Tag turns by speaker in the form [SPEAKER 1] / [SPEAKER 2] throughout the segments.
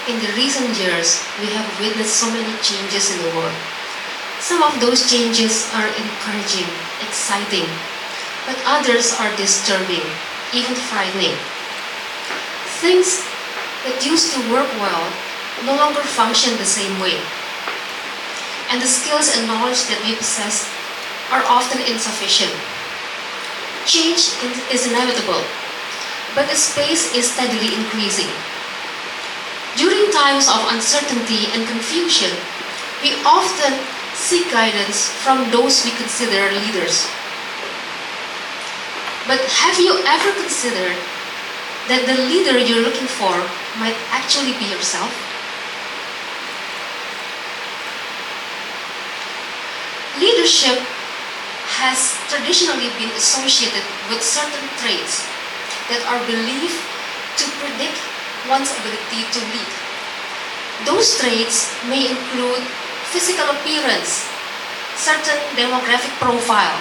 [SPEAKER 1] in the recent years, we have witnessed so many changes in the world. Some of those changes are encouraging, exciting, but others are disturbing, even frightening. Things that used to work well no longer function the same way. And the skills and knowledge that we possess are often insufficient. Change is inevitable, but the space is steadily increasing. During times of uncertainty and confusion, we often seek guidance from those we consider leaders. But have you ever considered that the leader you're looking for might actually be yourself? Leadership has traditionally been associated with certain traits that are believed to predict one's ability to lead. Those traits may include physical appearance, certain demographic profile,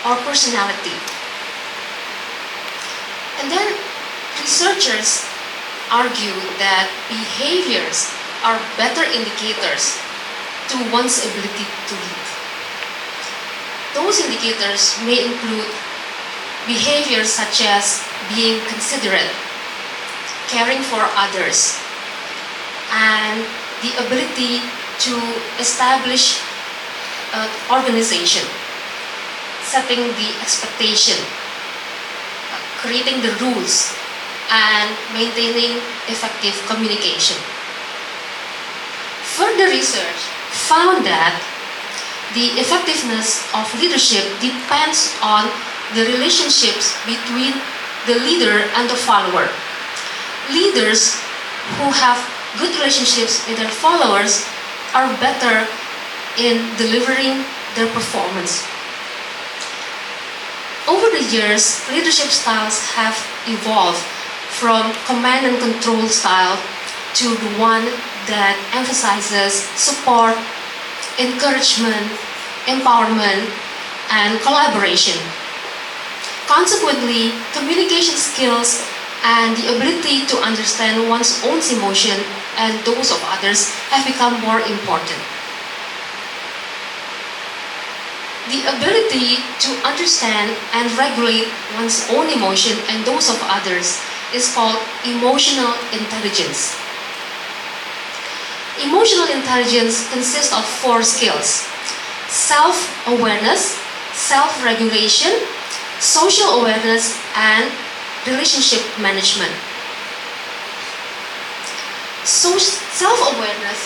[SPEAKER 1] or personality. And then researchers argue that behaviors are better indicators to one's ability to lead. Those indicators may include behaviors such as being considerate, caring for others, and the ability to establish an organization, setting the expectation, creating the rules, and maintaining effective communication. Further research found that the effectiveness of leadership depends on the relationships between the leader and the follower. Leaders who have good relationships with their followers are better in delivering their performance. Over the years, leadership styles have evolved from command and control style to the one that emphasizes support, encouragement, empowerment, and collaboration. Consequently, communication skills and the ability to understand one's own emotion and those of others have become more important. The ability to understand and regulate one's own emotion and those of others is called emotional intelligence. Emotional intelligence consists of 4 skills: self-awareness, self-regulation, social awareness, and relationship management. So self-awareness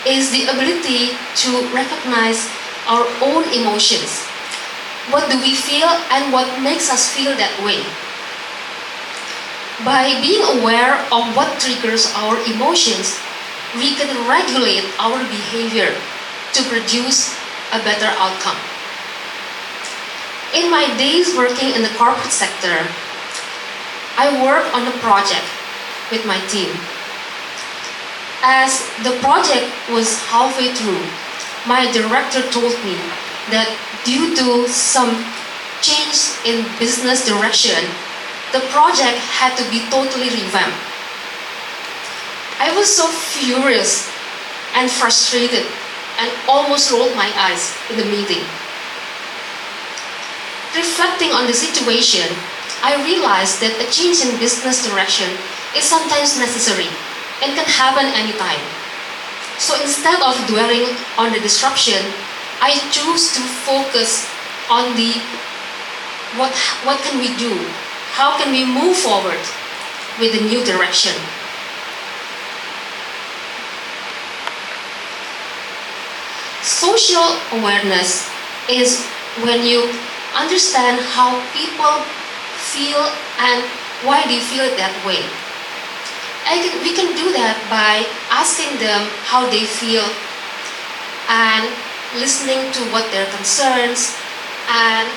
[SPEAKER 1] is the ability to recognize our own emotions. What do we feel and what makes us feel that way? By being aware of what triggers our emotions, we can regulate our behavior to produce a better outcome. In my days working in the corporate sector, I worked on a project with my team. As the project was halfway through, my director told me that due to some change in business direction, the project had to be totally revamped. I was so furious and frustrated and almost rolled my eyes in the meeting. Reflecting on the situation, I realized that a change in business direction is sometimes necessary and can happen anytime. So instead of dwelling on the disruption, I choose to focus on the what can we do? How can we move forward with the new direction? Social awareness is when you understand how people feel and why they feel it that way. We can do that by asking them how they feel and listening to what their concerns and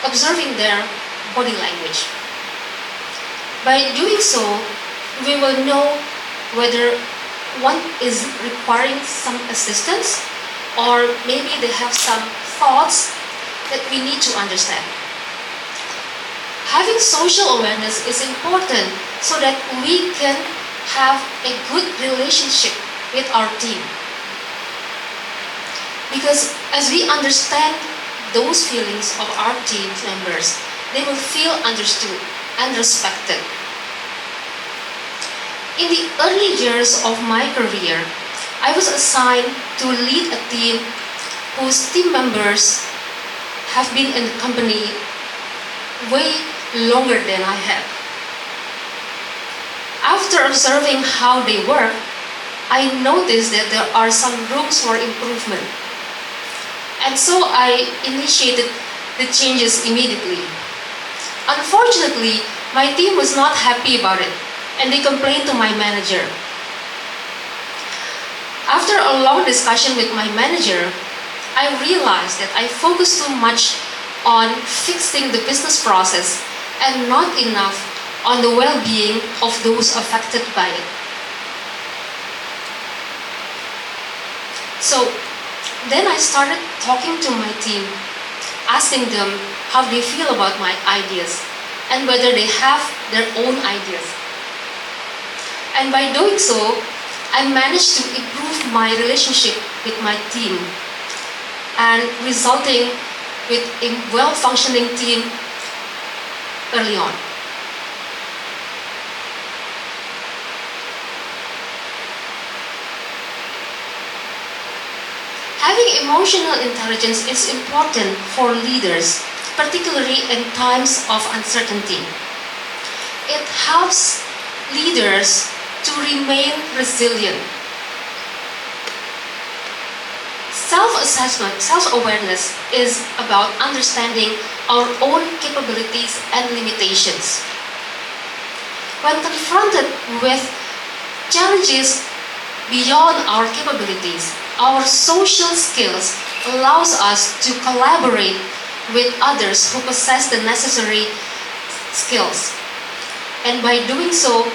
[SPEAKER 1] observing their body language. By doing so, we will know whether one is requiring some assistance or maybe they have some thoughts that we need to understand. Having social awareness is important so that we can have a good relationship with our team. Because as we understand those feelings of our team members, they will feel understood and respected. In the early years of my career, I was assigned to lead a team whose team members have been in the company way longer than I have. After observing how they work, I noticed that there are some rooms for improvement. And so I initiated the changes immediately. Unfortunately, my team was not happy about it, and they complained to my manager. After a long discussion with my manager, I realized that I focused too much on fixing the business process and not enough on the well-being of those affected by it. So then I started talking to my team, asking them how they feel about my ideas and whether they have their own ideas. And by doing so, I managed to improve my relationship with my team and resulting with a well-functioning team early on. Having emotional intelligence is important for leaders, particularly in times of uncertainty. It helps leaders to remain resilient. Self-assessment, self-awareness is about understanding our own capabilities and limitations. When confronted with challenges beyond our capabilities, our social skills allows us to collaborate with others who possess the necessary skills. And by doing so,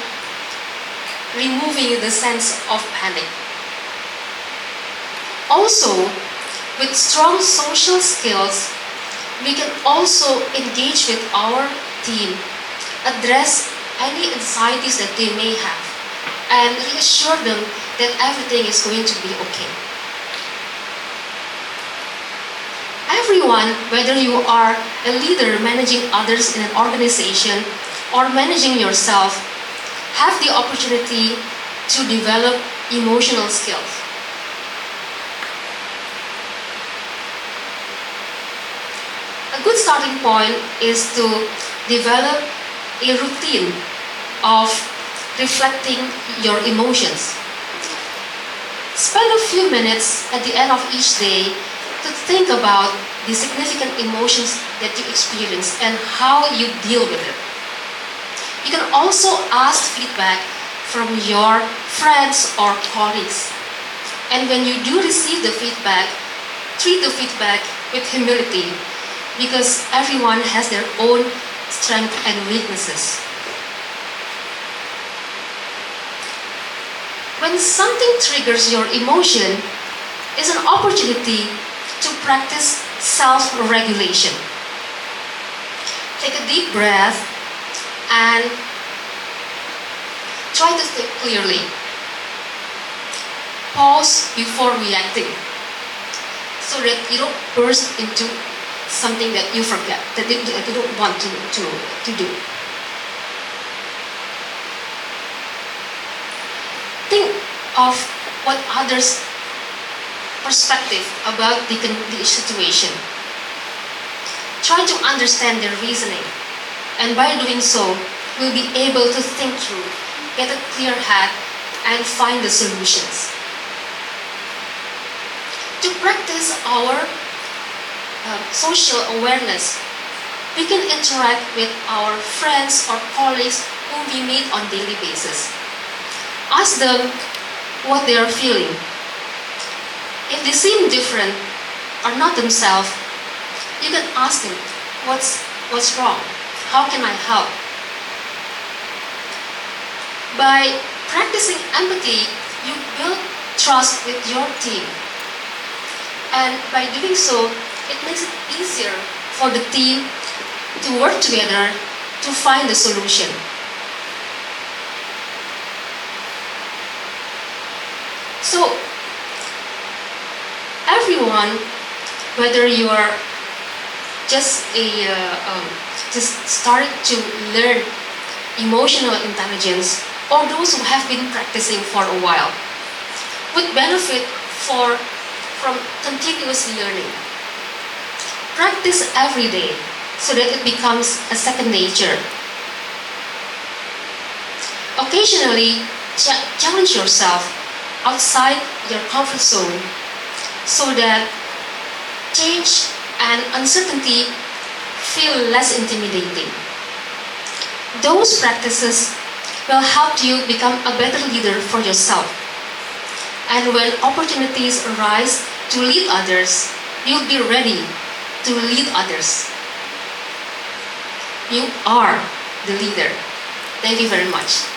[SPEAKER 1] removing the sense of panic. Also, with strong social skills, we can also engage with our team, address any anxieties that they may have, and reassure them that everything is going to be okay. Everyone, whether you are a leader managing others in an organization or managing yourself, have the opportunity to develop emotional skills. A good starting point is to develop a routine of reflecting your emotions. Spend a few minutes at the end of each day to think about the significant emotions that you experience and how you deal with it. You can also ask feedback from your friends or colleagues. And when you do receive the feedback, treat the feedback with humility, because everyone has their own strengths and weaknesses. When something triggers your emotion, it's an opportunity to practice self-regulation. Take a deep breath and try to think clearly. Pause before reacting so that you don't burst into something that you forget, that you don't want to do. Think of what others' perspective about the situation. Try to understand their reasoning, and by doing so, we'll be able to think through, get a clear head, and find the solutions. To practice our social awareness, we can interact with our friends or colleagues whom we meet on a daily basis. Ask them what they are feeling. If they seem different or not themselves, you can ask them, what's wrong? How can I help? By practicing empathy, you build trust with your team. And by doing so, it makes it easier for the team to work together to find a solution. So, everyone, whether you are just just starting to learn emotional intelligence, or those who have been practicing for a while, would benefit from continuous learning. Practice every day so that it becomes a second nature. Occasionally, challenge yourself outside your comfort zone so that change and uncertainty feel less intimidating. Those practices will help you become a better leader for yourself. And when opportunities arise to lead others, you'll be ready to lead others. You are the leader. Thank you very much.